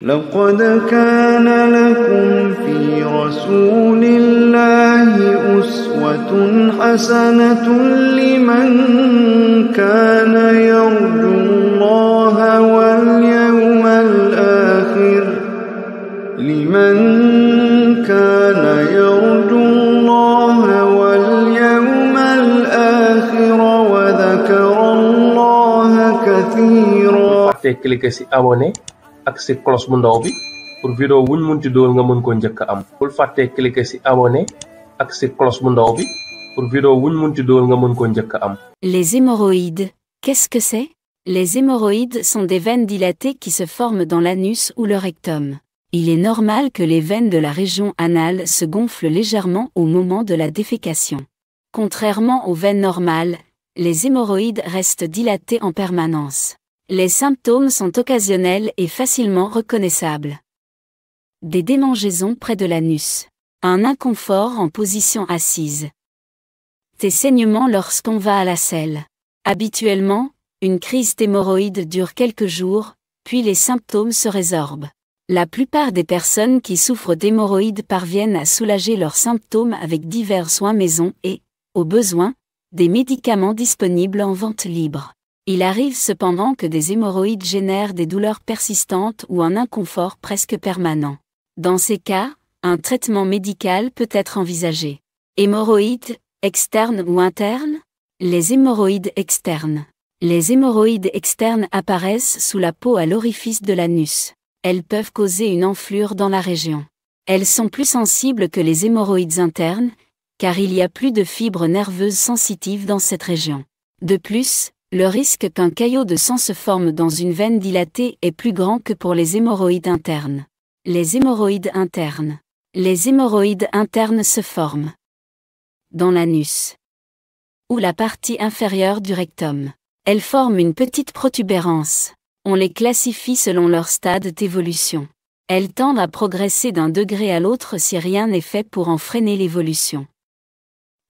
لقد كان لكم في رسول الله أسوة حسنة لمن كان يرجو الله واليوم الآخر وذكر الله كثيرا. fàtte cliquer ci abonné ak ci cloche bu ndaw bi pour vidéo wuñ munti dool nga mën ko njëkk am. bul fàtte cliquer ci abonné ak ci cloche bu ndaw bi pour vidéo wuñ munti dool nga mën ko njëkk am. Les hémorroïdes, qu'est-ce que c'est? Les hémorroïdes sont des veines dilatées qui se forment dans l'anus ou le rectum. Il est normal que les veines de la région anale se gonflent légèrement au moment de la défécation. Contrairement aux veines normales, les hémorroïdes restent dilatées en permanence. Les symptômes sont occasionnels et facilement reconnaissables. Des démangeaisons près de l'anus. Un inconfort en position assise. Des saignements lorsqu'on va à la selle. Habituellement, une crise d'hémorroïdes dure quelques jours, puis les symptômes se résorbent. La plupart des personnes qui souffrent d'hémorroïdes parviennent à soulager leurs symptômes avec divers soins maison et, au besoin, des médicaments disponibles en vente libre. Il arrive cependant que des hémorroïdes génèrent des douleurs persistantes ou un inconfort presque permanent. Dans ces cas, un traitement médical peut être envisagé. Hémorroïdes, externes ou internes? Les hémorroïdes externes. Les hémorroïdes externes apparaissent sous la peau à l'orifice de l'anus. Elles peuvent causer une enflure dans la région. Elles sont plus sensibles que les hémorroïdes internes, car il y a plus de fibres nerveuses sensitives dans cette région. De plus, le risque qu'un caillot de sang se forme dans une veine dilatée est plus grand que pour les hémorroïdes internes. Les hémorroïdes internes. Les hémorroïdes internes se forment dans l'anus ou la partie inférieure du rectum. Elles forment une petite protubérance. On les classifie selon leur stade d'évolution. Elles tendent à progresser d'un degré à l'autre si rien n'est fait pour en freiner l'évolution.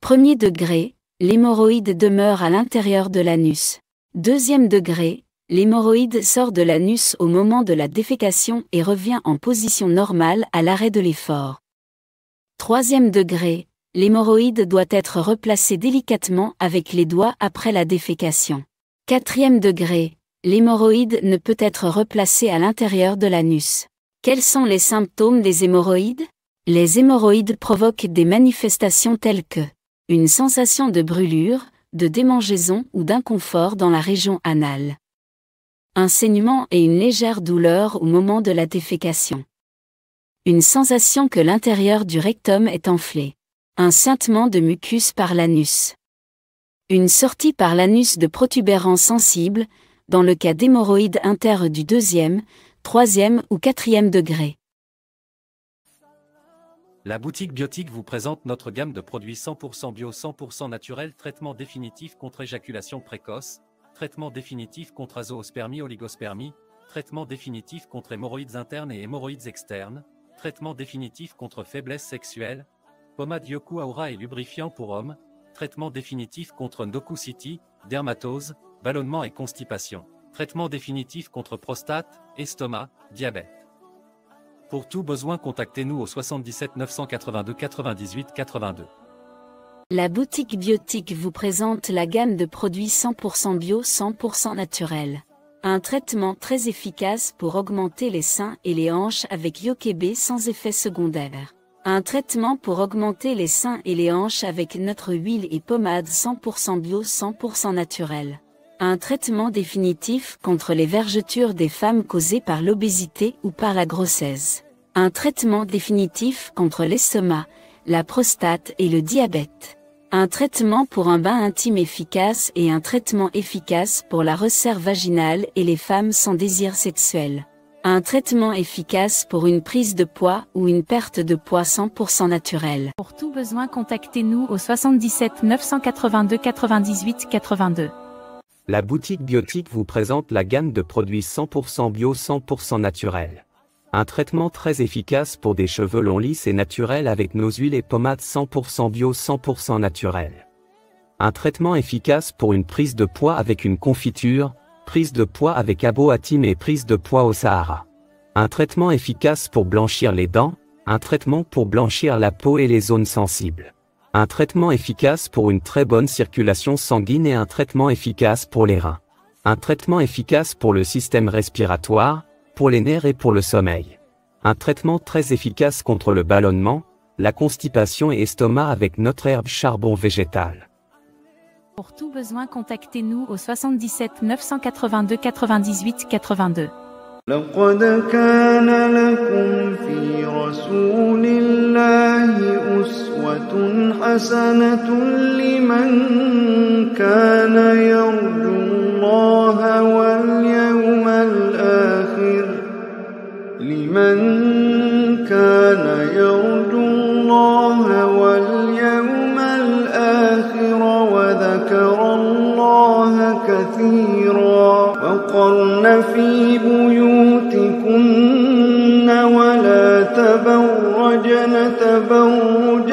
Premier degré, l'hémorroïde demeure à l'intérieur de l'anus. Deuxième degré, l'hémorroïde sort de l'anus au moment de la défécation et revient en position normale à l'arrêt de l'effort. Troisième degré, l'hémorroïde doit être replacée délicatement avec les doigts après la défécation. Quatrième degré, l'hémorroïde ne peut être replacée à l'intérieur de l'anus. Quels sont les symptômes des hémorroïdes? Les hémorroïdes provoquent des manifestations telles que une sensation de brûlure, de démangeaison ou d'inconfort dans la région anale. Un saignement et une légère douleur au moment de la défécation. Une sensation que l'intérieur du rectum est enflé. Un suintement de mucus par l'anus. Une sortie par l'anus de protubérance sensible, dans le cas d'hémorroïdes inter du deuxième, troisième ou quatrième degré. La boutique Biotique vous présente notre gamme de produits 100% bio, 100% naturel, traitement définitif contre éjaculation précoce, traitement définitif contre azoospermie, oligospermie, traitement définitif contre hémorroïdes internes et hémorroïdes externes, traitement définitif contre faiblesse sexuelle, pommade Yoku Aura et lubrifiant pour hommes, traitement définitif contre ndokucity, dermatose, ballonnement et constipation, traitement définitif contre prostate, estomac, diabète. Pour tout besoin, contactez-nous au 77 982 98 82. La boutique Biotique vous présente la gamme de produits 100% bio, 100% naturel. Un traitement très efficace pour augmenter les seins et les hanches avec Yokebe sans effet secondaire. Un traitement pour augmenter les seins et les hanches avec notre huile et pommade 100% bio, 100% naturel. Un traitement définitif contre les vergetures des femmes causées par l'obésité ou par la grossesse. Un traitement définitif contre l'estomac, la prostate et le diabète. Un traitement pour un bain intime efficace et un traitement efficace pour la resserre vaginale et les femmes sans désir sexuel. Un traitement efficace pour une prise de poids ou une perte de poids 100% naturel. Pour tout besoin, contactez-nous au 77 982 98 82. La boutique Biotique vous présente la gamme de produits 100% bio, 100% naturels. Un traitement très efficace pour des cheveux longs lisses et naturels avec nos huiles et pommades 100% bio, 100% naturels. Un traitement efficace pour une prise de poids avec une confiture, prise de poids avec abo Atim et prise de poids au Sahara. Un traitement efficace pour blanchir les dents, un traitement pour blanchir la peau et les zones sensibles. Un traitement efficace pour une très bonne circulation sanguine et un traitement efficace pour les reins. Un traitement efficace pour le système respiratoire, pour les nerfs et pour le sommeil. Un traitement très efficace contre le ballonnement, la constipation et estomac avec notre herbe charbon végétal. Pour tout besoin, contactez-nous au 77 982 98 82. لقد كان لكم في رسول الله أسوة حسنة لمن كان يرجو الله واليوم الآخر وذكر الله كثيرا وقرن في بيوتكن ولا تبرجن تبرج